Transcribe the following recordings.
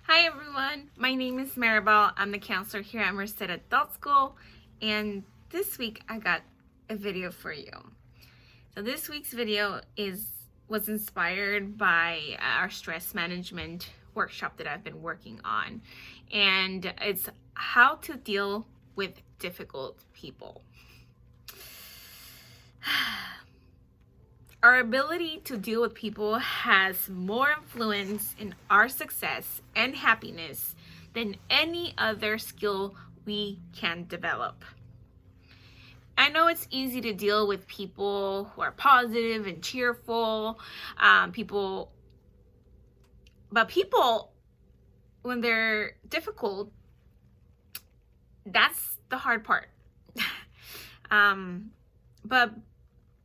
Hi everyone, my name is Maribel. I'm the counselor here at Merced Adult School, and this week I got a video for you. So this week's video was inspired by our stress management workshop that I've been working on, and it's how to deal with difficult people. Our ability to deal with people has more influence in our success and happiness than any other skill we can develop. I know it's easy to deal with people who are positive and cheerful, but people, when they're difficult, that's the hard part. But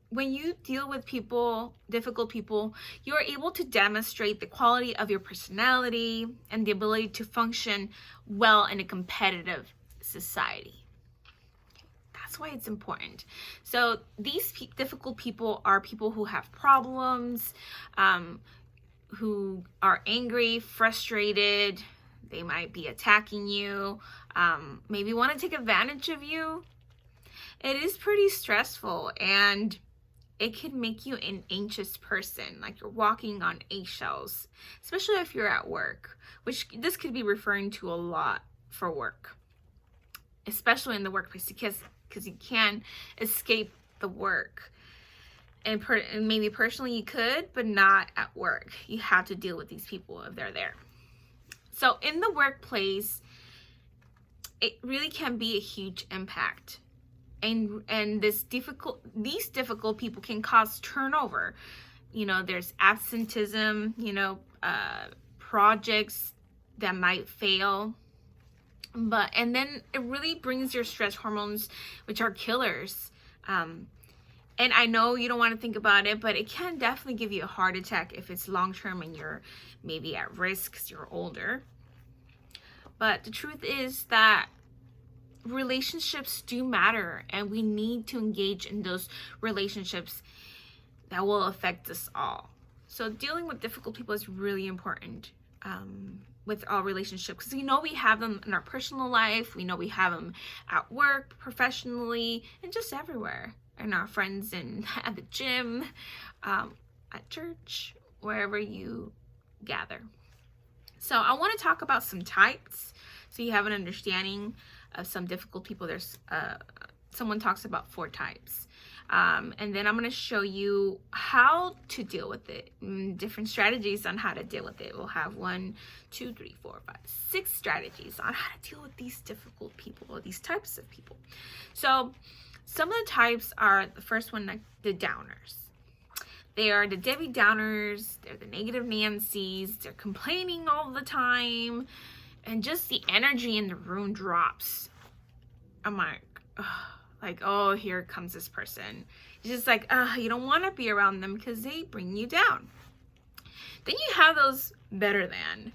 when you deal with people, difficult people, you're able to demonstrate the quality of your personality and the ability to function well in a competitive society. That's why it's important. So these difficult people are people who have problems, who are angry, frustrated. They might be attacking you, maybe want to take advantage of you. It is pretty stressful, and it can make you an anxious person, like you're walking on eggshells, especially if you're at work, which this could be referring to a lot for work, especially in the workplace, because you can escape the work. And maybe personally you could, but not at work. You have to deal with these people if they're there. So in the workplace, it really can be a huge impact. And these difficult people can cause turnover. There's absenteeism, projects that might fail. And then it really brings your stress hormones, which are killers. And I know you don't want to think about it, but it can definitely give you a heart attack if it's long-term and you're maybe at risk because you're older. But the truth is that relationships do matter, and we need to engage in those relationships that will affect us all. So dealing with difficult people is really important with all relationships, because we have them in our personal life, we know we have them at work, professionally, and just everywhere, and our friends and at the gym, at church, wherever you gather. So I want to talk about some types so you have an understanding of some difficult people. There's someone talks about 4 types, and then I'm going to show you how to deal with it, different strategies on how to deal with it. We'll have 1, 2, 3, 4, 5, 6 strategies on how to deal with these difficult people, or these types of people. So some of the types are, the first one, like the downers. They are the Debbie Downers. They're the negative Nancys. They're complaining all the time, and just the energy in the room drops. I'm like, oh, here comes this person. It's just like, you don't want to be around them because they bring you down. Then you have those better than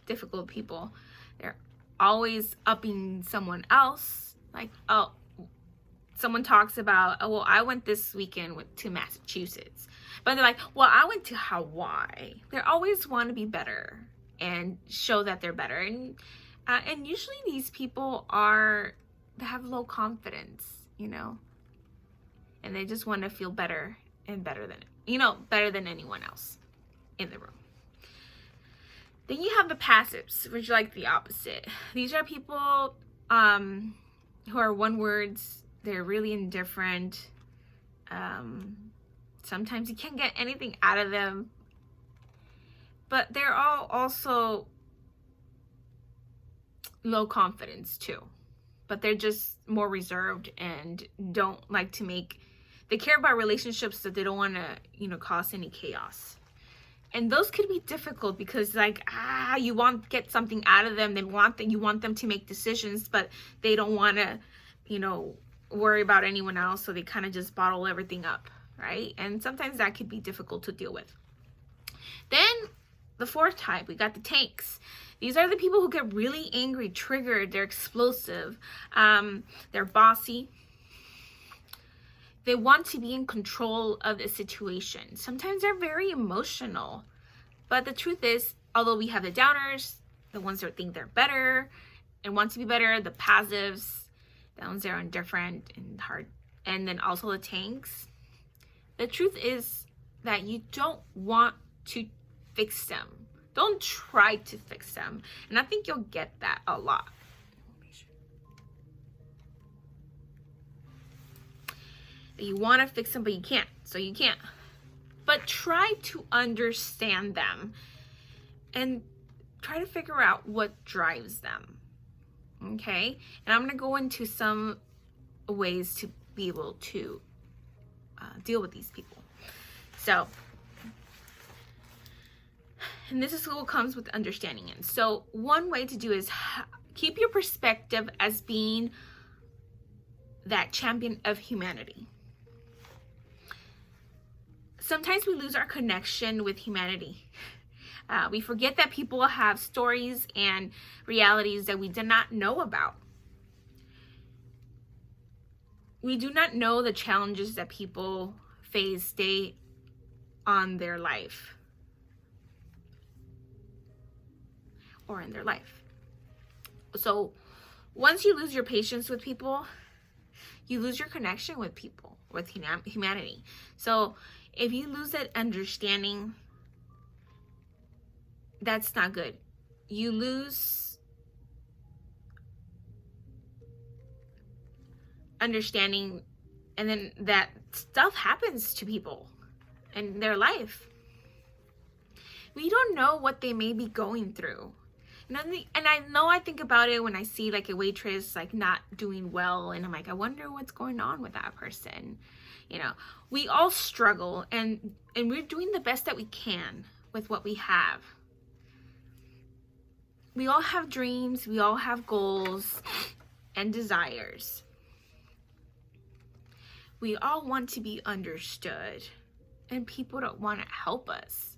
difficult people. They're always upping someone else. Like, someone talks about, well, I went this weekend to Massachusetts. But they're like, well, I went to Hawaii. They always want to be better and show that they're better. And usually these people they have low confidence, and they just want to feel better and better than anyone else in the room. Then you have the passives, which are like the opposite. These are people who are one words. They're really indifferent. Sometimes you can't get anything out of them. But they're all also low confidence too. But they're just more reserved and don't like to they care about relationships, that they don't want to, cause any chaos. And those could be difficult because you want to get something out of them. You want them to make decisions, but they don't want to, worry about anyone else. So they kind of just bottle everything up, right? And sometimes that could be difficult to deal with. Then the 4th type, we got the tanks. These are the people who get really angry, triggered. They're explosive. They're bossy. They want to be in control of the situation. Sometimes they're very emotional. But the truth is, although we have the downers, the ones that think they're better and want to be better, the passives, the ones that are indifferent and hard, and then also the tanks. The truth is that you don't want to fix them. Don't try to fix them. And I think you'll get that a lot. You want to fix them, but you can't. So you can't. But try to understand them and try to figure out what drives them. Okay? And I'm going to go into some ways to be able to deal with these people. So, and this is what comes with understanding it. So one way to do is keep your perspective as being that champion of humanity. Sometimes we lose our connection with humanity. We forget that people have stories and realities that we did not know about. We do not know the challenges that people face day on their life or in their life. So once you lose your patience with people, you lose your connection with people, with humanity. So if you lose that understanding, that's not good. You lose understanding, and then that stuff happens to people in their life. We don't know what they may be going through. And I know I think about it when I see like a waitress like not doing well, and I'm like, I wonder what's going on with that person. You know, we all struggle, and we're doing the best that we can with what we have. We all have dreams, we all have goals and desires. We all want to be understood, and people don't want to help us.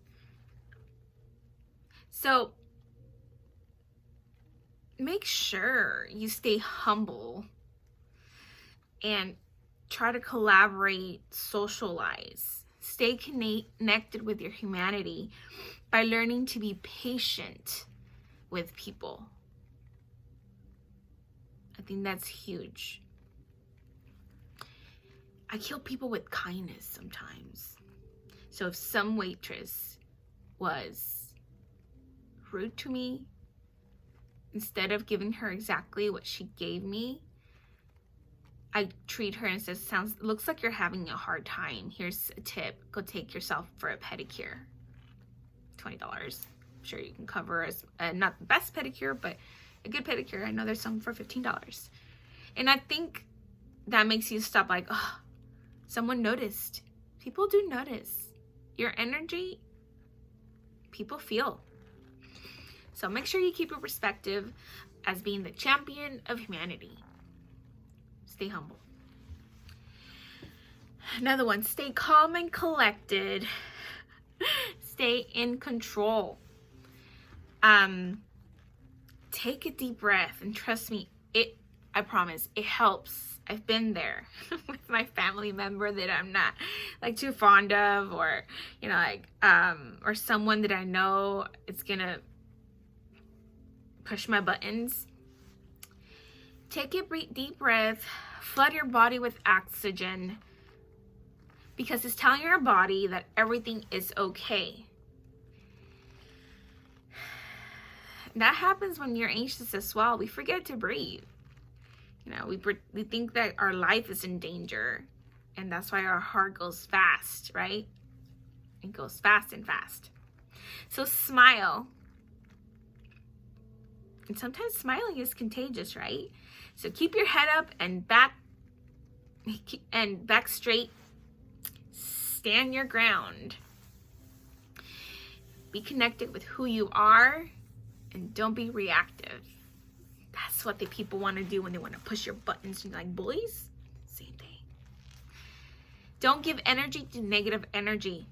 So make sure you stay humble and try to collaborate, socialize, stay connected with your humanity by learning to be patient with people. I think that's huge. I kill people with kindness sometimes. So if some waitress was rude to me, instead of giving her exactly what she gave me, I treat her and says, looks like you're having a hard time. Here's a tip. Go take yourself for a pedicure. $20. I'm sure you can cover not the best pedicure, but a good pedicure. I know there's some for $15. And I think that makes you stop like, oh, someone noticed. People do notice. Your energy, people feel. So make sure you keep your perspective as being the champion of humanity. Stay humble. Another one, stay calm and collected. Stay in control. Take a deep breath, and trust me, I promise, it helps. I've been there with my family member that I'm not like too fond of, or you know, like or someone that I know it's gonna push my buttons. Take a deep breath, flood your body with oxygen, because it's telling your body that everything is okay. That happens when you're anxious as well. We forget to breathe. You know, we think that our life is in danger, and that's why our heart goes fast, right? It goes fast and fast. So smile. And sometimes smiling is contagious, right? So keep your head up and back straight. Stand your ground. Be connected with who you are, and don't be reactive. That's what the people want to do when they want to push your buttons. You're like, bullies? Same thing. Don't give energy to negative energy.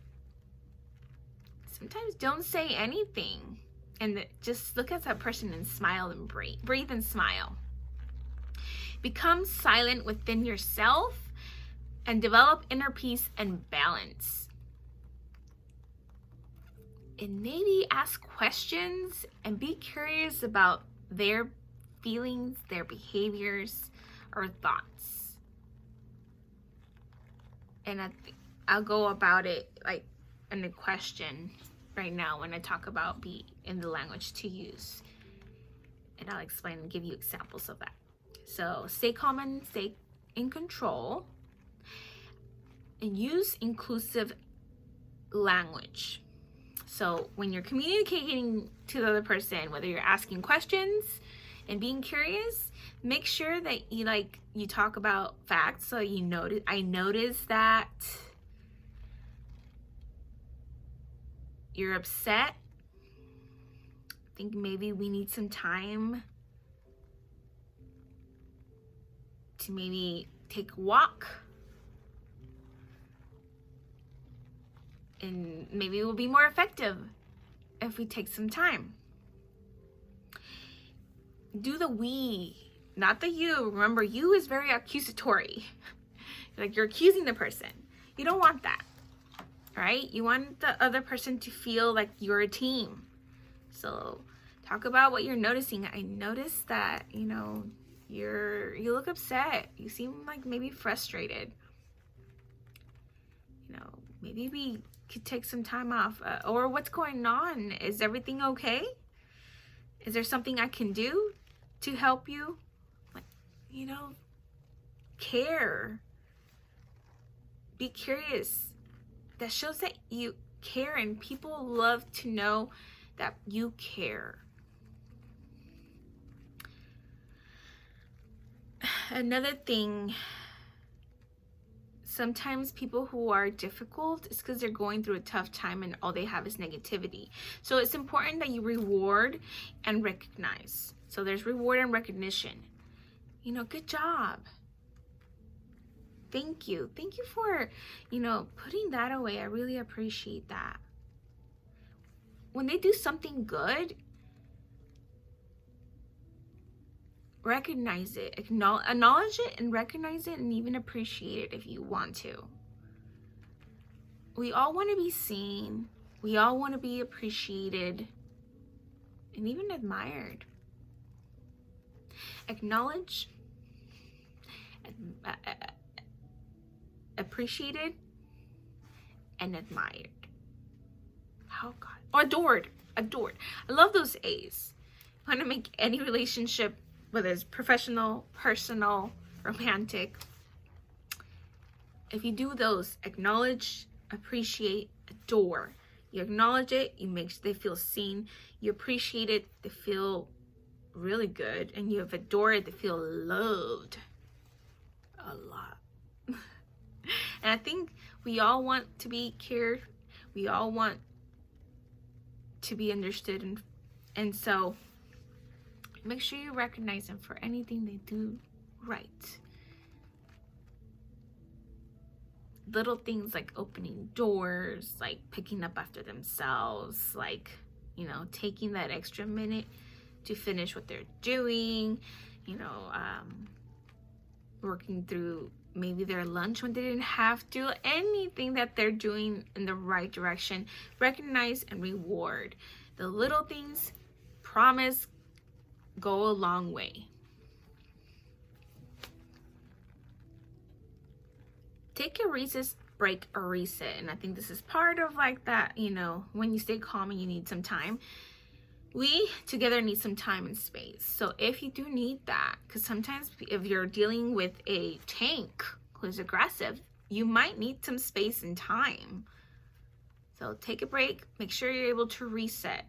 Sometimes don't say anything. And just look at that person and smile and breathe. Breathe and smile. Become silent within yourself and develop inner peace and balance. and maybe ask questions and be curious about their feelings, their behaviors, or thoughts. And I'll go about it like in a question right now when I talk about be in the language to use. And I'll explain and give you examples of that. So stay calm and stay in control. And use inclusive language. So when you're communicating to the other person, whether you're asking questions and being curious, make sure that you talk about facts. So I noticed that you're upset. I think maybe we need some time to maybe take a walk. And maybe it will be more effective if we take some time. Do the we, not the you. Remember, you is very accusatory. Like you're accusing the person. You don't want that, right? You want the other person to feel like you're a team. So talk about what you're noticing. I noticed that, you look upset. You seem like maybe frustrated. Maybe we could take some time off. Or what's going on? Is everything okay? Is there something I can do to help you? Care. Be curious. That shows that you care, and people love to know that you care. Another thing, sometimes people who are difficult is because they're going through a tough time and all they have is negativity. So it's important that you reward and recognize. So there's reward and recognition. Good job. Thank you. Thank you for, putting that away. I really appreciate that. When they do something good, recognize it, acknowledge it and recognize it, and even appreciate it if you want to. We all want to be seen. We all want to be appreciated and even admired. Acknowledge, appreciated, and admired. Oh God. Or adored. I love those A's. I want to make any relationship, whether it's professional, personal, romantic, if you do those, acknowledge, appreciate, adore. You acknowledge it, they feel seen. You appreciate it, they feel really good. And you have adored it, they feel loved a lot. And I think we all want to be cared. We all want to be understood. And so make sure you recognize them for anything they do right. Little things like opening doors, like picking up after themselves, like, taking that extra minute to finish what they're doing, working through maybe their lunch when they didn't have to, anything that they're doing in the right direction. Recognize and reward. The little things, promise, go a long way. Take a recess break or reset. And I think this is part of like that, when you stay calm and you need some time. We together need some time and space. So if you do need that, because sometimes if you're dealing with a tank who's aggressive, you might need some space and time. So take a break, make sure you're able to reset,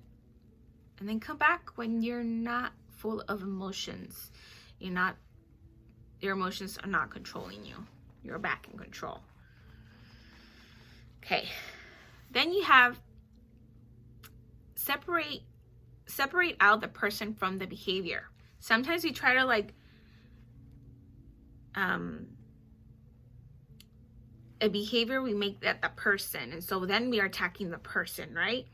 and then come back when you're not full of emotions. Your emotions are not controlling you. You're back in control. Okay. Then you have separate out the person from the behavior. Sometimes we try to a behavior, we make that the person, and so then we are attacking the person, right?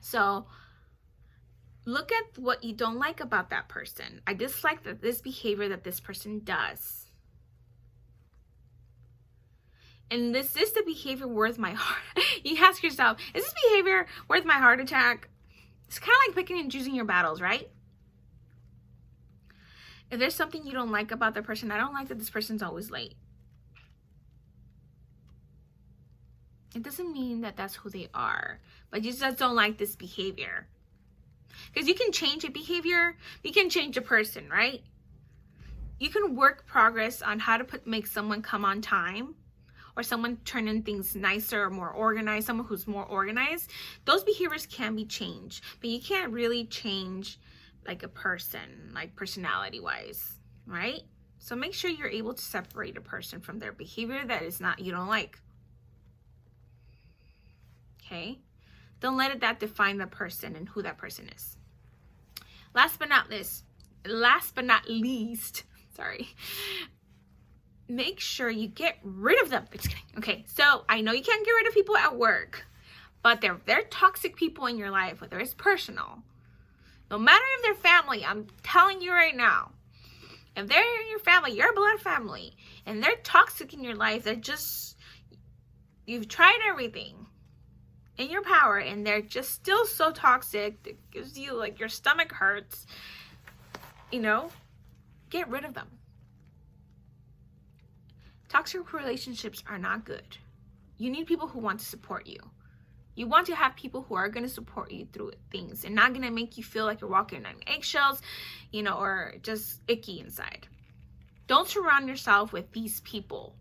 So look at what you don't like about that person. I dislike this behavior that this person does. And is this the behavior worth my heart? You ask yourself, is this behavior worth my heart attack? It's kind of like picking and choosing your battles, right? If there's something you don't like about the person, I don't like that this person's always late. It doesn't mean that that's who they are, but you just don't like this behavior. Because you can change a behavior, you can change a person, right? You can work progress on how to make someone come on time, or someone turn in things nicer or more organized, someone who's more organized. Those behaviors can be changed, but you can't really change like a person, like personality wise, right? So make sure you're able to separate a person from their behavior that is not, you don't like. Okay? Don't let that define the person and who that person is. Last but not least, sorry. Make sure you get rid of them. Just kidding. Okay, so I know you can't get rid of people at work, but they're toxic people in your life, whether it's personal. No matter if they're family, I'm telling you right now, if they're in your family, your blood family, and they're toxic in your life, they're just, you've tried everything in your power, and they're just still so toxic that gives you like your stomach hurts, you know, get rid of them. Toxic relationships are not good. You need people who want to support you. You want to have people who are going to support you through things and not going to make you feel like you're walking on eggshells, you know, or just icky inside. Don't surround yourself with these people.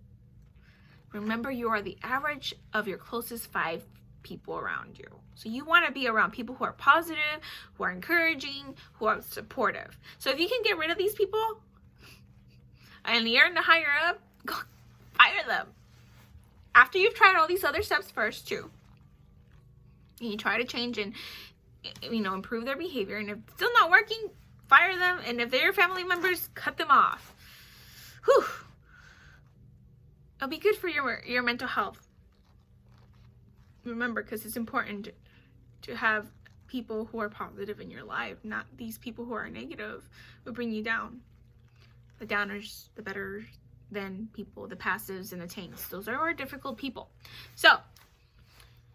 Remember, you are the average of your closest 5 people around you. So you want to be around people who are positive, who are encouraging, who are supportive. So if you can get rid of these people and you're in the higher up, go fire them. After you've tried all these other steps first too. And you try to change and, you know, improve their behavior. And if it's still not working, fire them. And if they're your family members, cut them off. Whew. It'll be good for your mental health. Remember, because it's important to have people who are positive in your life, not these people who are negative, will bring you down. The downers, the better than people, the passives and the tanks. Those are our difficult people. So,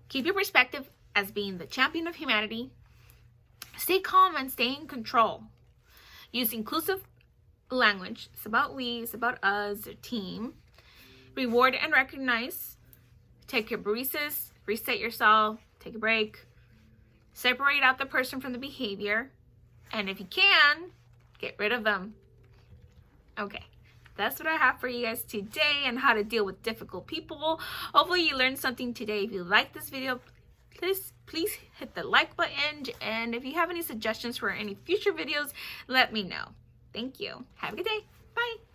keep your perspective as being the champion of humanity. Stay calm and stay in control. Use inclusive language. It's about we, it's about us, the team. Reward and recognize. Take your baristas. Reset yourself, take a break, separate out the person from the behavior, and if you can, get rid of them. Okay, that's what I have for you guys today on how to deal with difficult people. Hopefully you learned something today. If you like this video, please hit the like button, and if you have any suggestions for any future videos, let me know. Thank you. Have a good day. Bye.